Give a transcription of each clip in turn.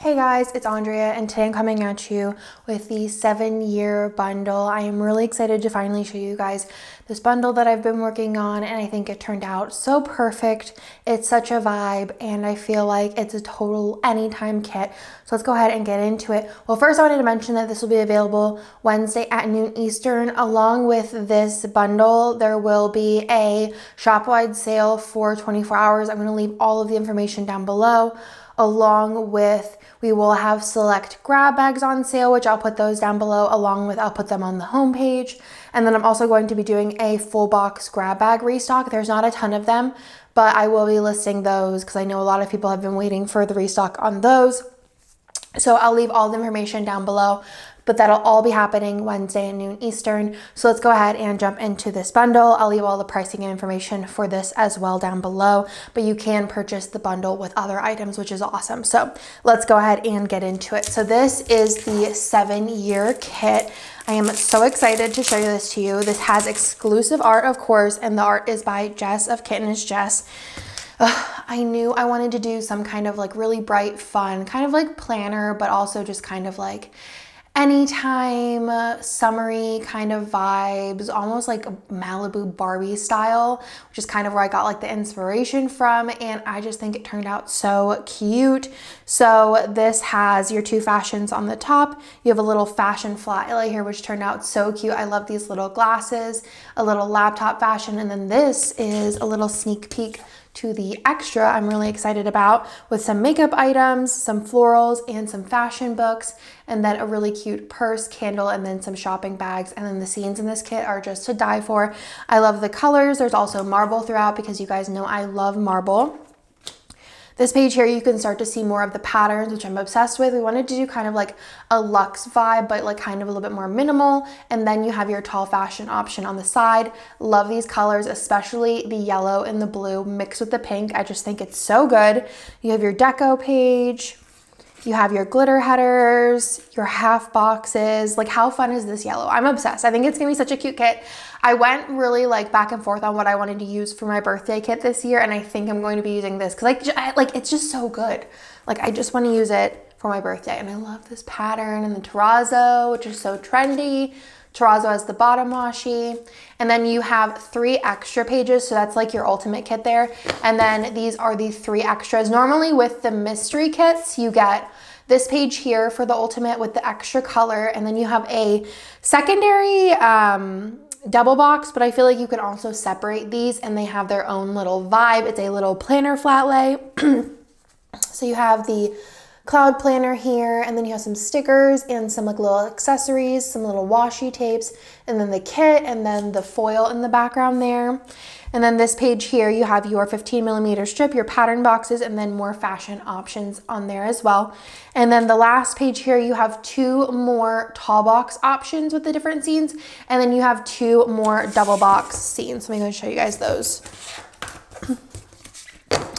Hey guys, it's Andrea, and today I'm coming at you with the 7-year bundle. I am really excited to finally show you guys this bundle that I've been working on, and I think it turned out so perfect. It's such a vibe, and I feel like it's a total anytime kit. So let's go ahead and get into it. Well, first I wanted to mention that this will be available Wednesday at noon Eastern. Along with this bundle, there will be a shop-wide sale for 24 hours. I'm going to leave all of the information down below. Along with, we will have select grab bags on sale, which I'll put those down below, along with I'll put them on the homepage. And then I'm also going to be doing a full box grab bag restock. There's not a ton of them, but I will be listing those because I know a lot of people have been waiting for the restock on those. So I'll leave all the information down below, but that'll all be happening Wednesday at noon Eastern. So let's go ahead and jump into this bundle. I'll leave all the pricing and information for this as well down below, but you can purchase the bundle with other items, which is awesome. So let's go ahead and get into it. So this is the 7-year kit. I am so excited to show you this to you. This has exclusive art, of course, and the art is by Jess of Kittenish Jess. I knew I wanted to do some kind of like really bright, fun, kind of like planner, but also just kind of like anytime, summery kind of vibes, almost like a Malibu Barbie style, which is kind of where I got like the inspiration from. And I just think it turned out so cute. So this has your two fashions on the top. You have a little fashion flat here, which turned out so cute. I love these little glasses, a little laptop fashion. And then this is a little sneak peek to the extra I'm really excited about, with some makeup items, some florals, and some fashion books, and then a really cute purse, candle, and then some shopping bags. And then the scenes in this kit are just to die for. I love the colors. There's also marble throughout because you guys know I love marble. This page here, you can start to see more of the patterns, which I'm obsessed with. We wanted to do kind of like a luxe vibe, but like kind of a little bit more minimal. And then you have your tall fashion option on the side. Love these colors, especially the yellow and the blue mixed with the pink. I just think it's so good. You have your deco page. You have your glitter headers, your half boxes. Like, how fun is this yellow? I'm obsessed. I think it's gonna be such a cute kit. I went really like back and forth on what I wanted to use for my birthday kit this year, and I think I'm going to be using this because like it's just so good. Like, I just want to use it for my birthday, and I love this pattern and the terrazzo, which is so trendy. Terrazzo has the bottom washi, and then you have 3 extra pages, so that's like your ultimate kit there. And then these are the 3 extras. Normally with the mystery kits, you get this page here for the ultimate with the extra color, and then you have a secondary double box, but I feel like you can also separate these and they have their own little vibe. It's a little planner flat lay. So you have the cloud planner here, and then you have some stickers and some like little accessories, some little washi tapes, and then the kit, and then the foil in the background there. And then this page here, you have your 15mm strip, your pattern boxes, and then more fashion options on there as well. And then the last page here, you have 2 more tall box options with the different scenes, and then you have 2 more double box scenes. So I'm going to show you guys those.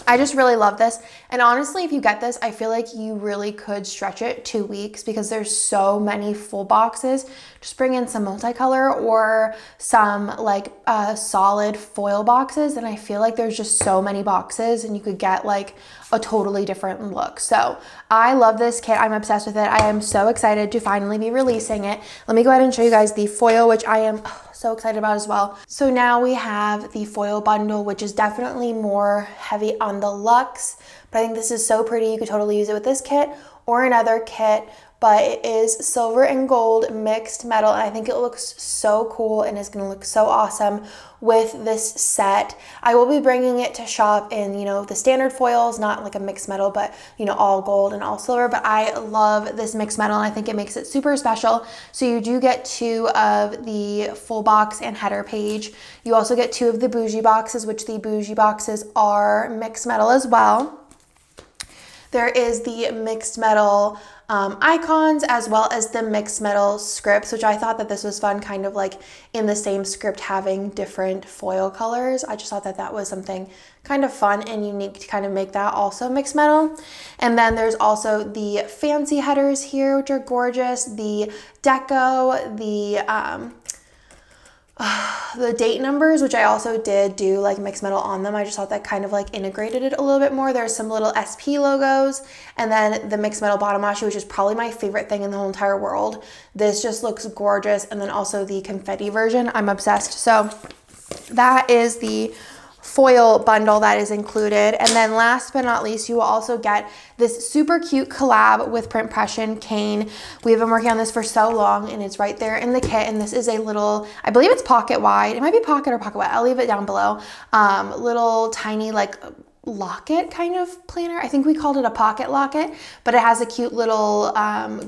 I just really love this. And honestly, if you get this, I feel like you really could stretch it 2 weeks because there's so many full boxes. Just bring in some multicolor or some like solid foil boxes. And I feel like there's just so many boxes and you could get like a totally different look. So I love this kit. I'm obsessed with it. I am so excited to finally be releasing it. Let me go ahead and show you guys the foil, which I am so excited about as well. So now we have the foil bundle, which is definitely more heavy on the luxe, but I think this is so pretty. You could totally use it with this kit or another kit, but it is silver and gold mixed metal, and I think it looks so cool and is gonna look so awesome with this set. I will be bringing it to shop in, you know, the standard foils, not like a mixed metal, but you know, all gold and all silver. But I love this mixed metal, and I think it makes it super special. So you do get 2 of the full box and header page. You also get 2 of the bougie boxes, which the bougie boxes are mixed metal as well. There is the mixed metal icons, as well as the mixed metal scripts, which I thought that this was fun, kind of like in the same script having different foil colors. I just thought that that was something kind of fun and unique to kind of make that also mixed metal. And then there's also the fancy headers here, which are gorgeous. The deco, the the date numbers, which I also did do like mixed metal on them. I just thought that kind of like integrated it a little bit more. There's some little SP logos, and then the mixed metal bottom washi, which is probably my favorite thing in the whole entire world. This just looks gorgeous. And then also the confetti version. I'm obsessed. So that is the foil bundle that is included. And then last but not least, you will also get this super cute collab with Print Pression Cane. We've been working on this for so long, and it's right there in the kit. And this is a little, I believe it's pocket wide. It might be pocket or pocket wide. I'll leave it down below. Little tiny like locket kind of planner. I think we called it a pocket locket, but it has a cute little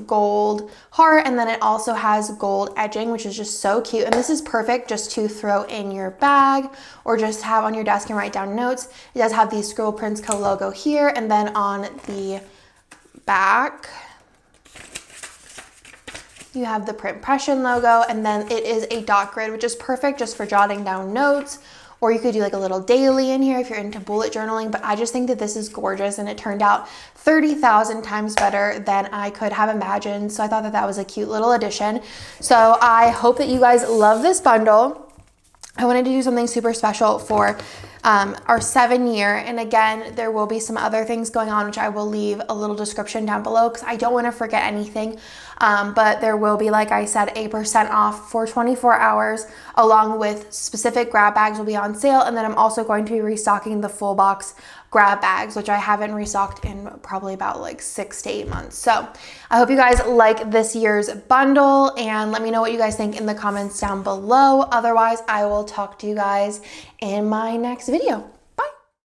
gold heart, and then it also has gold edging, which is just so cute. And this is perfect just to throw in your bag or just have on your desk and write down notes. It does have the Scribble Prints Co. logo here, and then on the back you have the Print Pression logo, and then it is a dot grid, which is perfect just for jotting down notes. Or you could do like a little daily in here if you're into bullet journaling. But I just think that this is gorgeous, and it turned out 30,000 times better than I could have imagined. So I thought that that was a cute little addition. So I hope that you guys love this bundle. I wanted to do something super special for our 7-year. And again, there will be some other things going on, which I will leave a little description down below because I don't want to forget anything. But there will be, like I said, 8% off for 24 hours, along with specific grab bags will be on sale. And then I'm also going to be restocking the full box grab bags, which I haven't restocked in probably about like 6 to 8 months. So I hope you guys like this year's bundle, and let me know what you guys think in the comments down below. Otherwise, I will talk to you guys in my next video.